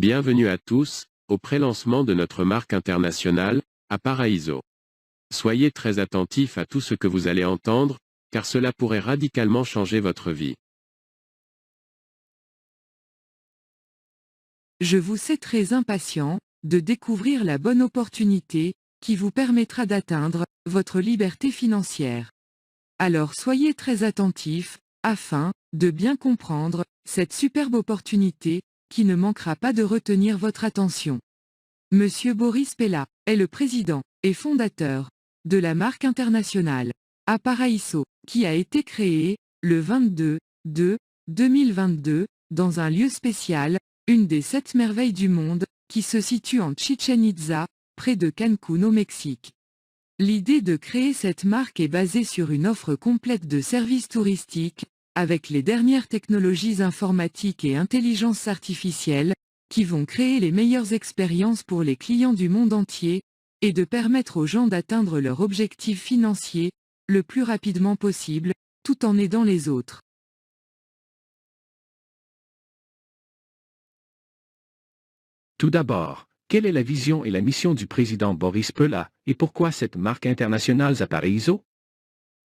Bienvenue à tous, au prélancement de notre marque internationale, Apparaiso. Soyez très attentifs à tout ce que vous allez entendre, car cela pourrait radicalement changer votre vie. Je vous sais très impatient de découvrir la bonne opportunité qui vous permettra d'atteindre votre liberté financière. Alors soyez très attentifs afin de bien comprendre cette superbe opportunité qui ne manquera pas de retenir votre attention. Monsieur Boris Pella est le président et fondateur de la marque internationale Apparaiso, qui a été créée le 22/2/2022 dans un lieu spécial, une des 7 merveilles du monde, qui se situe en Chichén Itzá, près de Cancún au Mexique. L'idée de créer cette marque est basée sur une offre complète de services touristiques, avec les dernières technologies informatiques et intelligence artificielle, qui vont créer les meilleures expériences pour les clients du monde entier, et de permettre aux gens d'atteindre leurs objectifs financiers le plus rapidement possible, tout en aidant les autres. Tout d'abord, quelle est la vision et la mission du président Boris Pella, et pourquoi cette marque internationale Apparaiso?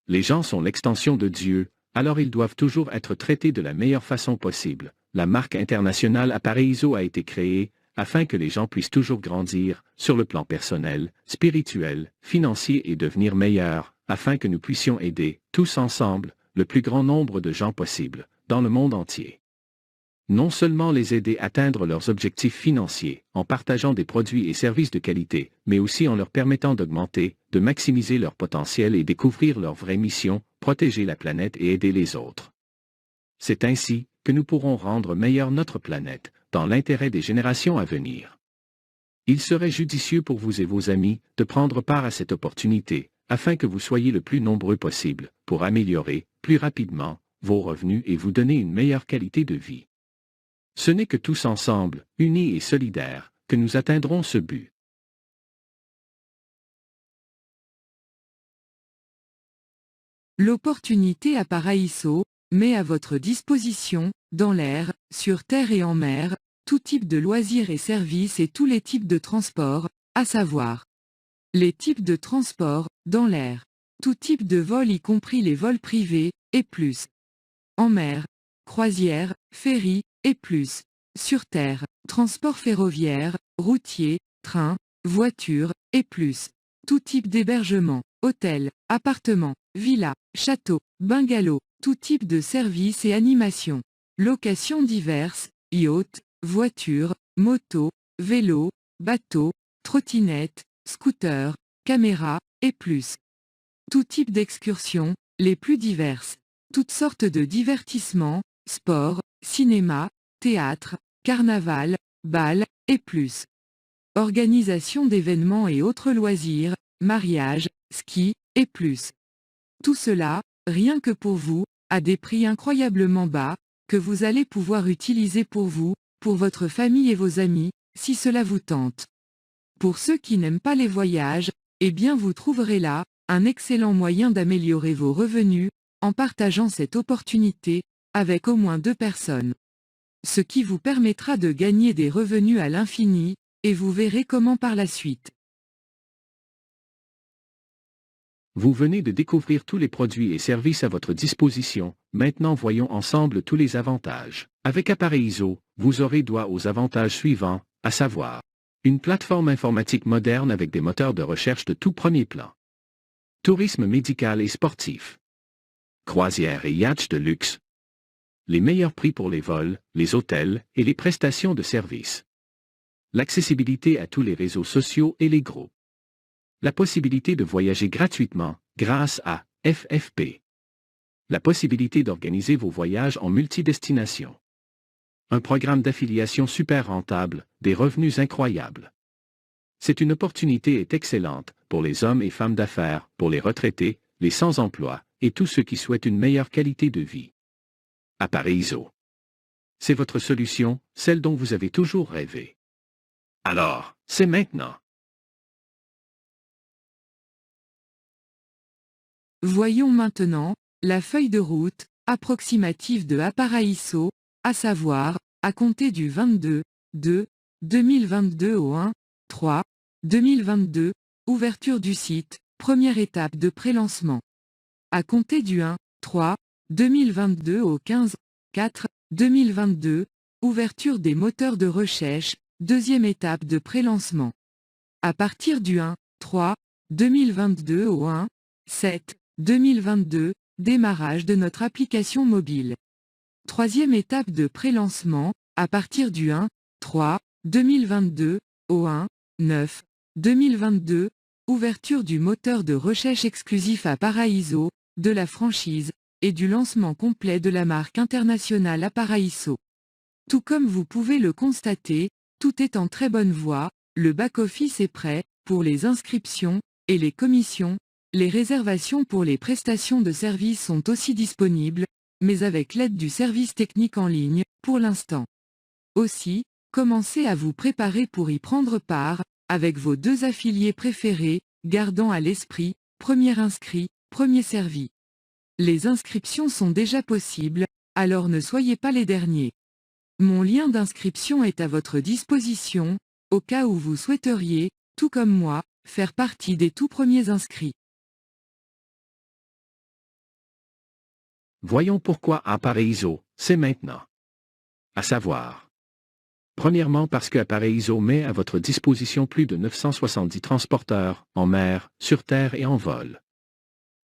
Les gens sont l'extension de Dieu, alors ils doivent toujours être traités de la meilleure façon possible. La marque internationale Apparaiso a été créée afin que les gens puissent toujours grandir, sur le plan personnel, spirituel, financier et devenir meilleurs, afin que nous puissions aider, tous ensemble, le plus grand nombre de gens possible, dans le monde entier. Non seulement les aider à atteindre leurs objectifs financiers, en partageant des produits et services de qualité, mais aussi en leur permettant d'augmenter, de maximiser leur potentiel et découvrir leur vraie mission, protéger la planète et aider les autres. C'est ainsi que nous pourrons rendre meilleure notre planète, dans l'intérêt des générations à venir. Il serait judicieux pour vous et vos amis de prendre part à cette opportunité, afin que vous soyez le plus nombreux possible, pour améliorer, plus rapidement, vos revenus et vous donner une meilleure qualité de vie. Ce n'est que tous ensemble, unis et solidaires, que nous atteindrons ce but. L'opportunité Apparaiso met à votre disposition, dans l'air, sur terre et en mer, tout type de loisirs et services et tous les types de transports, à savoir les types de transports, dans l'air, tout type de vol y compris les vols privés, et plus. En mer, croisière, ferry, et plus. Sur terre, transport ferroviaire, routier, train, voiture, et plus. Tout type d'hébergement, hôtel, appartement, villa, château, bungalow, tout type de services et animations. Locations diverses, yachts, voitures, motos, vélos, bateaux, trottinettes, scooters, caméras, et plus. Tout type d'excursions, les plus diverses. Toutes sortes de divertissements, sport, cinéma, théâtre, carnaval, bal, et plus. Organisation d'événements et autres loisirs, mariage, ski, et plus. Tout cela, rien que pour vous, à des prix incroyablement bas, que vous allez pouvoir utiliser pour vous, pour votre famille et vos amis, si cela vous tente. Pour ceux qui n'aiment pas les voyages, eh bien vous trouverez là, un excellent moyen d'améliorer vos revenus, en partageant cette opportunité, avec au moins 2 personnes. Ce qui vous permettra de gagner des revenus à l'infini, et vous verrez comment par la suite. Vous venez de découvrir tous les produits et services à votre disposition, maintenant voyons ensemble tous les avantages. Avec Apparaiso, vous aurez droit aux avantages suivants, à savoir une plateforme informatique moderne avec des moteurs de recherche de tout premier plan. Tourisme médical et sportif. Croisières et yachts de luxe. Les meilleurs prix pour les vols, les hôtels et les prestations de services. L'accessibilité à tous les réseaux sociaux et les groupes. La possibilité de voyager gratuitement, grâce à FFP. La possibilité d'organiser vos voyages en multidestination. Un programme d'affiliation super rentable, des revenus incroyables. C'est une opportunité est excellente pour les hommes et femmes d'affaires, pour les retraités, les sans-emploi, et tous ceux qui souhaitent une meilleure qualité de vie. Apparaiso. C'est votre solution, celle dont vous avez toujours rêvé. Alors, c'est maintenant. Voyons maintenant la feuille de route approximative de Apparaiso, à savoir, à compter du 22/2 2022 au 1-3 2022, ouverture du site, première étape de prélancement. À compter du 1-3 2022 au 15-4 2022, ouverture des moteurs de recherche, deuxième étape de prélancement. À partir du 1-3 2022 au 1-7 2022, démarrage de notre application mobile. Troisième étape de prélancement, à partir du 1-3 2022 au 1-9 2022, ouverture du moteur de recherche exclusif à Paraiso, de la franchise, et du lancement complet de la marque internationale à Paraiso. Tout comme vous pouvez le constater, tout est en très bonne voie, le back-office est prêt, pour les inscriptions, et les commissions, les réservations pour les prestations de services sont aussi disponibles, mais avec l'aide du service technique en ligne, pour l'instant. Aussi, commencez à vous préparer pour y prendre part, avec vos 2 affiliés préférés, gardant à l'esprit, premier inscrit, premier servi. Les inscriptions sont déjà possibles, alors ne soyez pas les derniers. Mon lien d'inscription est à votre disposition, au cas où vous souhaiteriez, tout comme moi, faire partie des tout premiers inscrits. Voyons pourquoi Paraiso, c'est maintenant. À savoir. Premièrement parce que Paraiso met à votre disposition plus de 970 transporteurs, en mer, sur terre et en vol.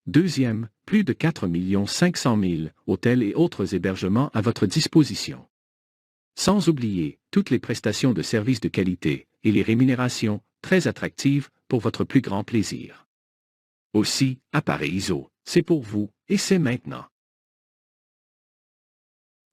Deuxième, plus de 4 500 000 hôtels et autres hébergements à votre disposition. Sans oublier toutes les prestations de services de qualité et les rémunérations, très attractives, pour votre plus grand plaisir. Aussi, Paraiso, c'est pour vous, et c'est maintenant.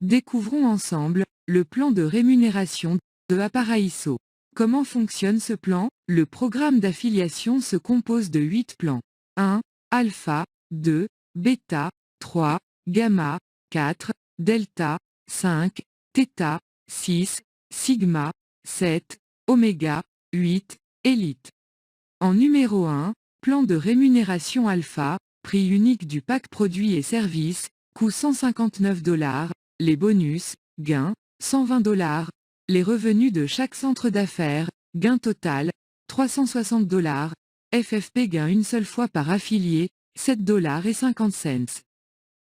Découvrons ensemble le plan de rémunération de Paraiso. Comment fonctionne ce plan? Le programme d'affiliation se compose de 8 plans. 1. Alpha, 2. Bêta, 3. Gamma, 4. Delta, 5. Theta, 6. Sigma, 7. Oméga, 8. Élite. En numéro 1, plan de rémunération alpha, prix unique du pack produits et services, coût $159, les bonus, gain, $120, les revenus de chaque centre d'affaires, gain total, $360, FFP gain une seule fois par affilié, $7,50.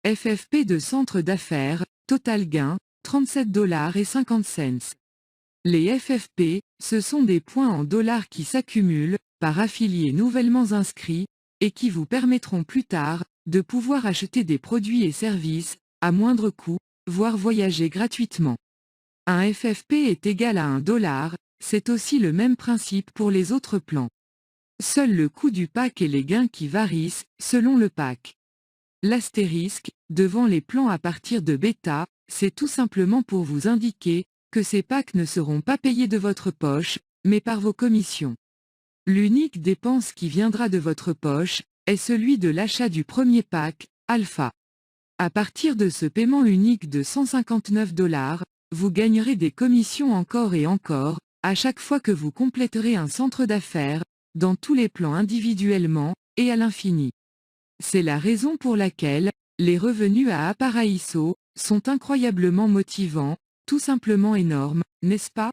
FFP de centre d'affaires, total gain, $37,50. Les FFP, ce sont des points en dollars qui s'accumulent, par affilié nouvellement inscrits, et qui vous permettront plus tard, de pouvoir acheter des produits et services, à moindre coût, voire voyager gratuitement. Un FFP est égal à $1, c'est aussi le même principe pour les autres plans. Seul le coût du pack et les gains qui varient, selon le pack. L'astérisque, devant les plans à partir de bêta, c'est tout simplement pour vous indiquer, que ces packs ne seront pas payés de votre poche, mais par vos commissions. L'unique dépense qui viendra de votre poche, est celui de l'achat du premier pack, Alpha. À partir de ce paiement unique de $159, vous gagnerez des commissions encore et encore, à chaque fois que vous compléterez un centre d'affaires, dans tous les plans individuellement, et à l'infini. C'est la raison pour laquelle, les revenus à Paraiso, sont incroyablement motivants, tout simplement énormes, n'est-ce pas?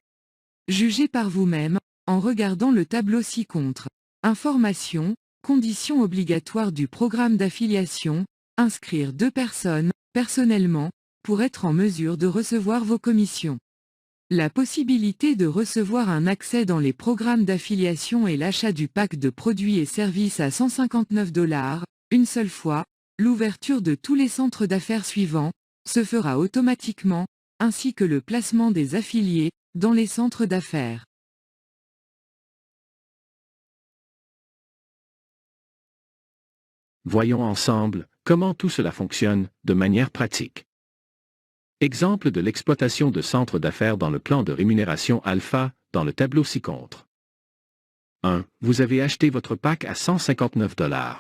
Jugez par vous-même, en regardant le tableau ci-contre. Informations, conditions obligatoires du programme d'affiliation, inscrire 2 personnes, personnellement, pour être en mesure de recevoir vos commissions. La possibilité de recevoir un accès dans les programmes d'affiliation et l'achat du pack de produits et services à $159, une seule fois, l'ouverture de tous les centres d'affaires suivants, se fera automatiquement, ainsi que le placement des affiliés, dans les centres d'affaires. Voyons ensemble comment tout cela fonctionne, de manière pratique. Exemple de l'exploitation de centres d'affaires dans le plan de rémunération alpha, dans le tableau ci-contre. 1. Vous avez acheté votre pack à $159.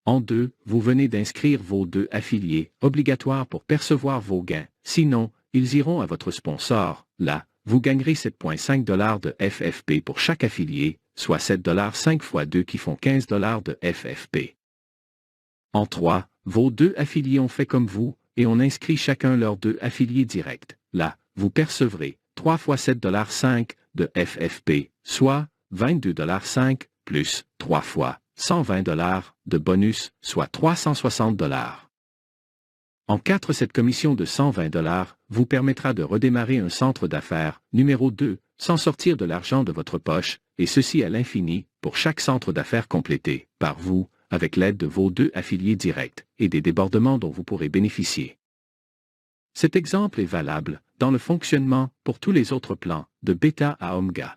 En 2, vous venez d'inscrire vos 2 affiliés, obligatoires pour percevoir vos gains, sinon, ils iront à votre sponsor. Là, vous gagnerez $7,5 de FFP pour chaque affilié, soit $7 fois 2 qui font $15 de FFP. En 3, vos 2 affiliés ont fait comme vous, et on inscrit chacun leurs 2 affiliés directs. Là, vous percevrez 3 fois 7,5 $ de FFP, soit 22,5 $ plus 3 fois 120 $ de bonus, soit 360 $. En 4, cette commission de 120 $ vous permettra de redémarrer un centre d'affaires, numéro 2, sans sortir de l'argent de votre poche, et ceci à l'infini, pour chaque centre d'affaires complété, par vous, avec l'aide de vos 2 affiliés directs, et des débordements dont vous pourrez bénéficier. Cet exemple est valable, dans le fonctionnement, pour tous les autres plans, de bêta à omega.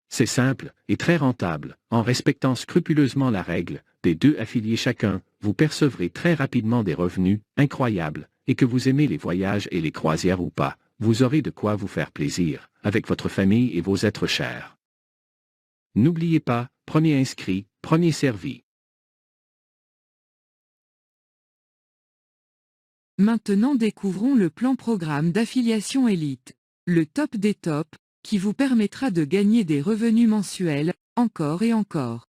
C'est simple, et très rentable, en respectant scrupuleusement la règle, des 2 affiliés chacun, vous percevrez très rapidement des revenus incroyables, et que vous aimez les voyages et les croisières ou pas, vous aurez de quoi vous faire plaisir, avec votre famille et vos êtres chers. N'oubliez pas, premier inscrit, premier servi. Maintenant découvrons le plan programme d'affiliation élite, le top des tops, qui vous permettra de gagner des revenus mensuels, encore et encore.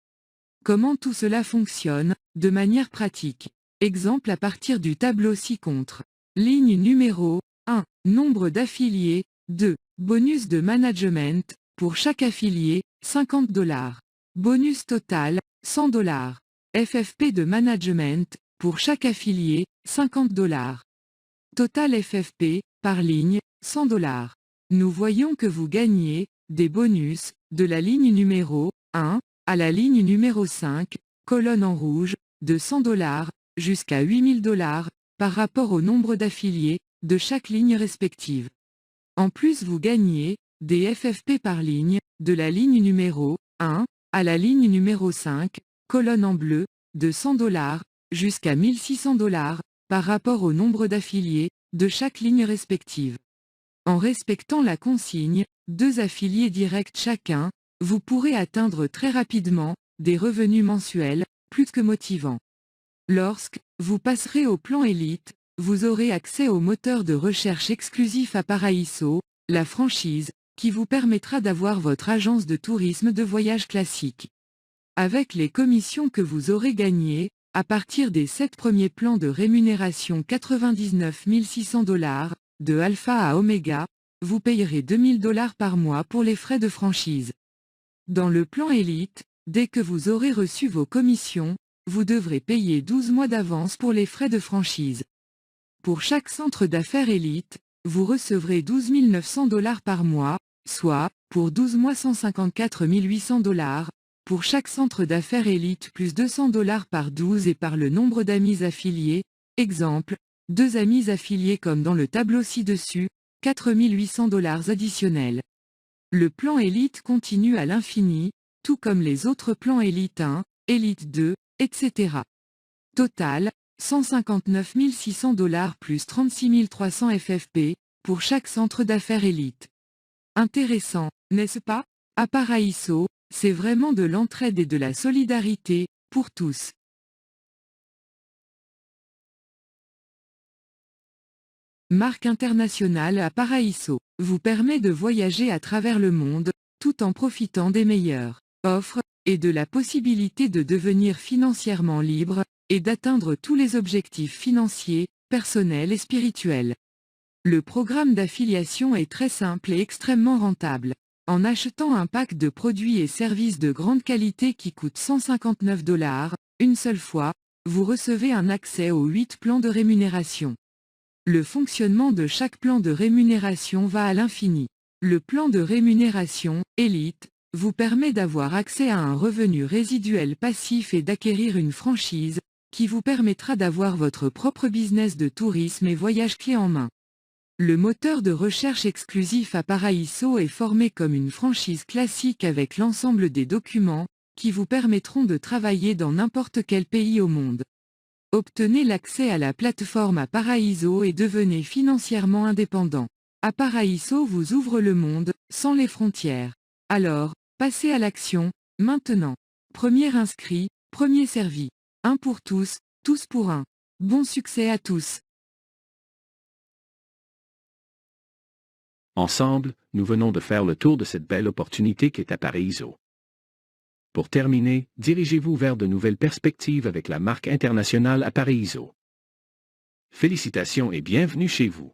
Comment tout cela fonctionne, de manière pratique. Exemple à partir du tableau ci-contre. Ligne numéro 1. Nombre d'affiliés. 2. Bonus de management, pour chaque affilié, 50 $. Bonus total, 100 $. FFP de management, pour chaque affilié, 50 $. Total FFP, par ligne, 100 $. Nous voyons que vous gagnez des bonus de la ligne numéro 1 à la ligne numéro 5, colonne en rouge, de 100 $ jusqu'à 8 000 $ par rapport au nombre d'affiliés de chaque ligne respective. En plus, vous gagnez des FFP par ligne de la ligne numéro 1 à la ligne numéro 5, colonne en bleu, de 100 $ jusqu'à 1 600 $ par rapport au nombre d'affiliés de chaque ligne respective. En respectant la consigne, 2 affiliés directs chacun, vous pourrez atteindre très rapidement des revenus mensuels, plus que motivants. Lorsque vous passerez au plan élite, vous aurez accès au moteur de recherche exclusif à Paraíso, la franchise, qui vous permettra d'avoir votre agence de tourisme de voyage classique. Avec les commissions que vous aurez gagnées, à partir des 7 premiers plans de rémunération 99 600 $, de alpha à oméga, vous payerez 2 000 $ par mois pour les frais de franchise. Dans le plan élite, dès que vous aurez reçu vos commissions, vous devrez payer 12 mois d'avance pour les frais de franchise. Pour chaque centre d'affaires élite, vous recevrez 12 900 $ par mois, soit, pour 12 mois 154 800 $, pour chaque centre d'affaires élite plus 200 $ par 12 et par le nombre d'amis affiliés, exemple, 2 amis affiliés comme dans le tableau ci-dessus, 4 800 $ additionnels. Le plan élite continue à l'infini, tout comme les autres plans élite 1, élite 2, etc. Total, 159 600 $ plus 36 300 FFP, pour chaque centre d'affaires élite. Intéressant, n'est-ce pas? À Paraíso, c'est vraiment de l'entraide et de la solidarité, pour tous. Marque internationale à Paraíso vous permet de voyager à travers le monde, tout en profitant des meilleures offres, et de la possibilité de devenir financièrement libre, et d'atteindre tous les objectifs financiers, personnels et spirituels. Le programme d'affiliation est très simple et extrêmement rentable. En achetant un pack de produits et services de grande qualité qui coûte 159 $, une seule fois, vous recevez un accès aux 8 plans de rémunération. Le fonctionnement de chaque plan de rémunération va à l'infini. Le plan de rémunération, Elite, vous permet d'avoir accès à un revenu résiduel passif et d'acquérir une franchise, qui vous permettra d'avoir votre propre business de tourisme et voyage clé en main. Le moteur de recherche exclusif à Paraíso est formé comme une franchise classique avec l'ensemble des documents, qui vous permettront de travailler dans n'importe quel pays au monde. Obtenez l'accès à la plateforme à Paraíso et devenez financièrement indépendant. À Paraíso vous ouvre le monde, sans les frontières. Alors, passez à l'action, maintenant. Premier inscrit, premier servi. Un pour tous, tous pour un. Bon succès à tous. Ensemble, nous venons de faire le tour de cette belle opportunité qu'est à Paraíso. Pour terminer, dirigez-vous vers de nouvelles perspectives avec la marque internationale à Paraíso. Félicitations et bienvenue chez vous.